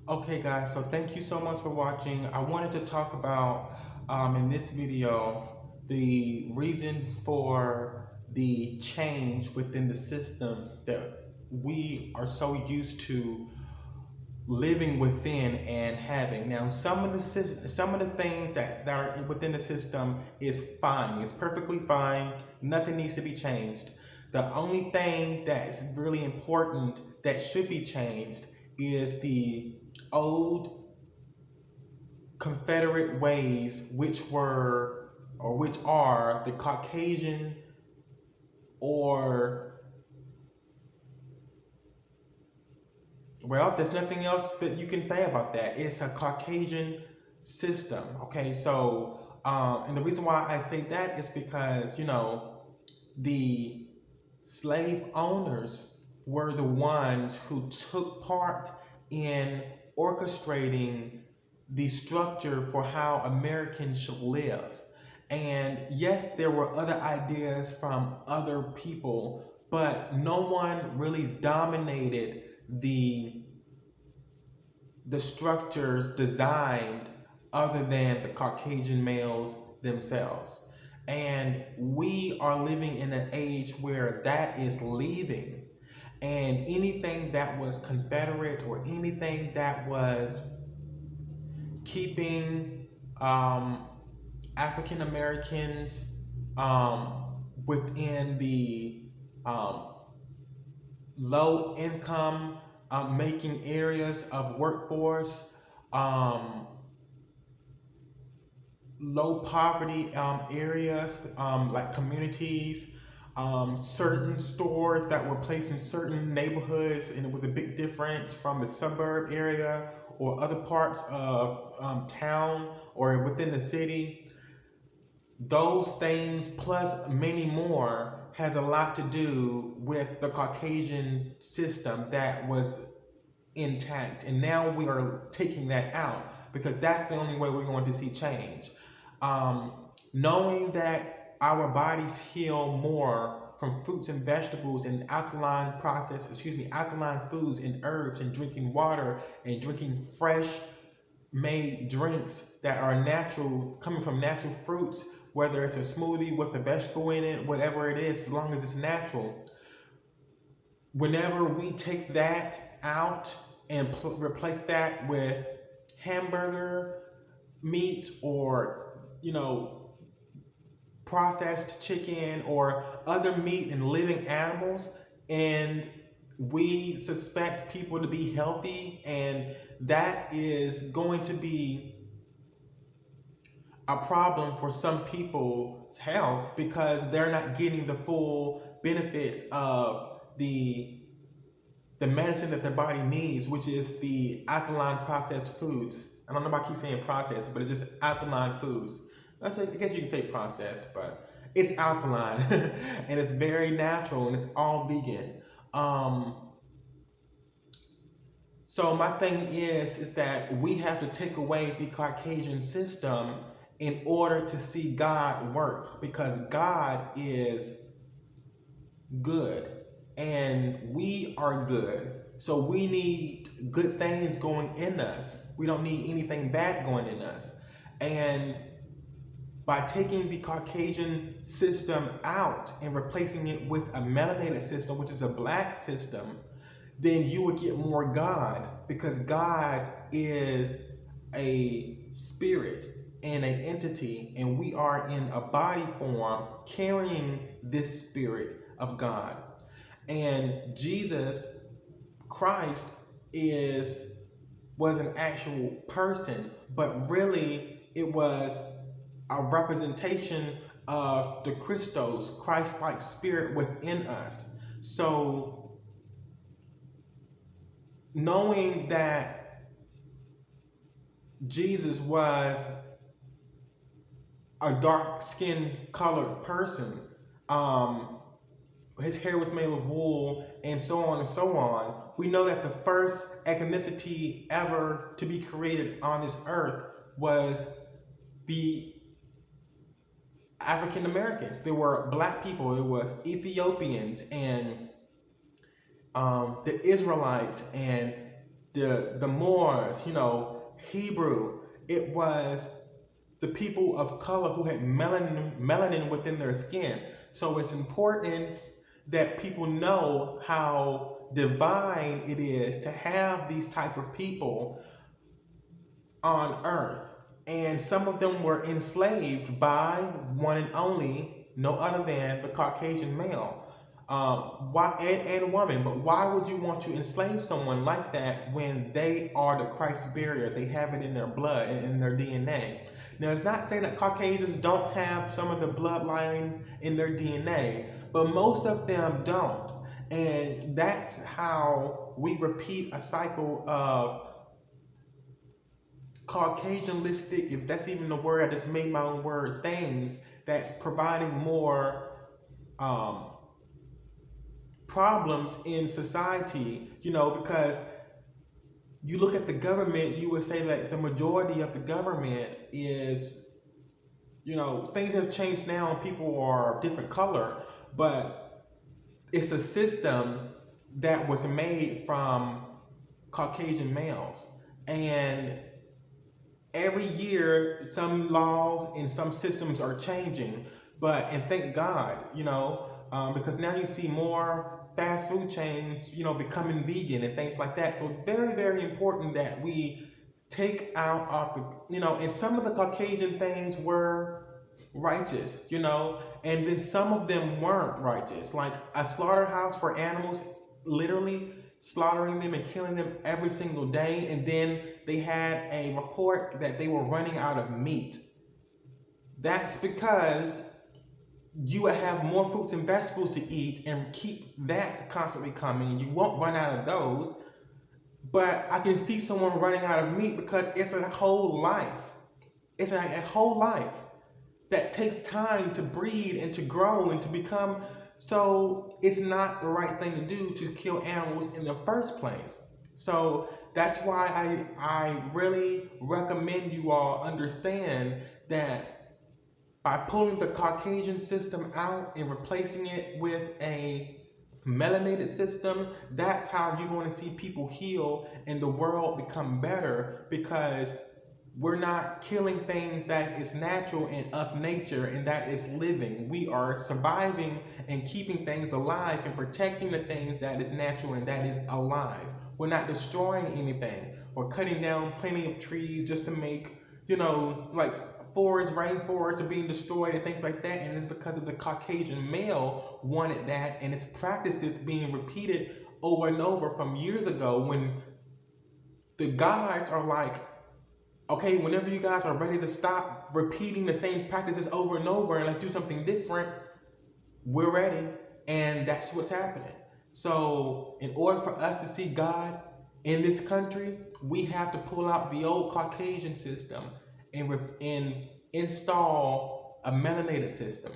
Okay, guys, so thank you so much for watching. I wanted to talk about in this video the reason for the change within the system that we are so used to living within and having. Now, some of the things that are within the system is fine. It's perfectly fine. Nothing needs to be changed. The only thing that's really important that should be changed is the old Confederate ways, which were or which are the Caucasian or well, there's nothing else that you can say about that. It's a Caucasian system. Okay, so and the reason why I say that is because the slave owners were the ones who took part in orchestrating the structure for how Americans should live. And yes, there were other ideas from other people, but no one really dominated the the structures designed other than the Caucasian males themselves. And we are living in an age where that is leaving. And anything that was Confederate or anything that was keeping African Americans within the um, low income making areas of workforce, um, low poverty areas like communities, certain stores that were placed in certain neighborhoods, and it was a big difference from the suburb area or other parts of town or within the city. Those things plus many more has a lot to do with the Caucasian system that was intact, and now we are taking that out because that's the only way we're going to see change. um, Knowing that our bodies heal more from fruits and vegetables and alkaline foods and herbs, and drinking water and drinking fresh made drinks that are natural, coming from natural fruits, whether it's a smoothie with a vegetable in it, whatever it is, as long as it's natural. Whenever we take that out and replace that with hamburger meat or processed chicken or other meat and living animals, and we suspect people to be healthy, and that is going to be a problem for some people's health because they're not getting the full benefits of the medicine that their body needs, which is the alkaline processed foods. I don't know if I keep saying processed, but it's just alkaline foods. I guess you can say processed, but it's alkaline and it's very natural and it's all vegan. Um, so my thing is that we have to take away the Caucasian system in order to see God work, because God is good and we are good. So we need good things going in us. We don't need anything bad going in us. And by taking the Caucasian system out and replacing it with a melanated system, which is a black system, then you would get more God, because God is a spirit and an entity, and we are in a body form carrying this spirit of God. And Jesus Christ is was an actual person, but really it was a representation of the Christos, Christ-like spirit within us. So knowing that Jesus was a dark-skinned colored person, um, his hair was made of wool, and so on and so on. We know that the first ethnicity ever to be created on this earth was the African Americans. There were black people. It was Ethiopians and the Israelites and the Moors, Hebrew. It was the people of color who had melanin within their skin. So it's important that people know how divine it is to have these type of people on earth. And some of them were enslaved by one and only, no other than the Caucasian male. And woman, but why would you want to enslave someone like that when they are the Christ bearer? They have it in their blood and in their DNA. Now, it's not saying that Caucasians don't have some of the bloodline in their DNA, but most of them don't. And that's how we repeat a cycle of Caucasianistic, if that's even the word, I just made my own word, things that's providing more problems in society, because you look at the government, you would say that the majority of the government is, things have changed now and people are different color, but it's a system that was made from Caucasian males. And every year, some laws and some systems are changing, and thank God, because now you see more fast food chains, becoming vegan and things like that. So it's very, very important that we take out of the, and some of the Caucasian things were righteous, and then some of them weren't righteous. Like a slaughterhouse for animals, literally slaughtering them and killing them every single day, and then they had a report that they were running out of meat. That's because you will have more fruits and vegetables to eat and keep that constantly coming. You won't run out of those. But I can see someone running out of meat because it's a whole life. It's a whole life that takes time to breed and to grow and to become. So it's not the right thing to do to kill animals in the first place. So that's why I really recommend you all understand that by pulling the Caucasian system out and replacing it with a melanated system, that's how you're going to see people heal and the world become better, because we're not killing things that is natural and of nature and that is living. We are surviving and keeping things alive and protecting the things that is natural and that is alive. We're not destroying anything. We're cutting down plenty of trees just to make, like rainforests are being destroyed and things like that. And it's because of the Caucasian male wanted that, and its practices being repeated over and over from years ago, when the gods are like, okay, whenever you guys are ready to stop repeating the same practices over and over and let's do something different, we're ready. And that's what's happening. So in order for us to see God in this country, we have to pull out the old Caucasian system and install a melanated system.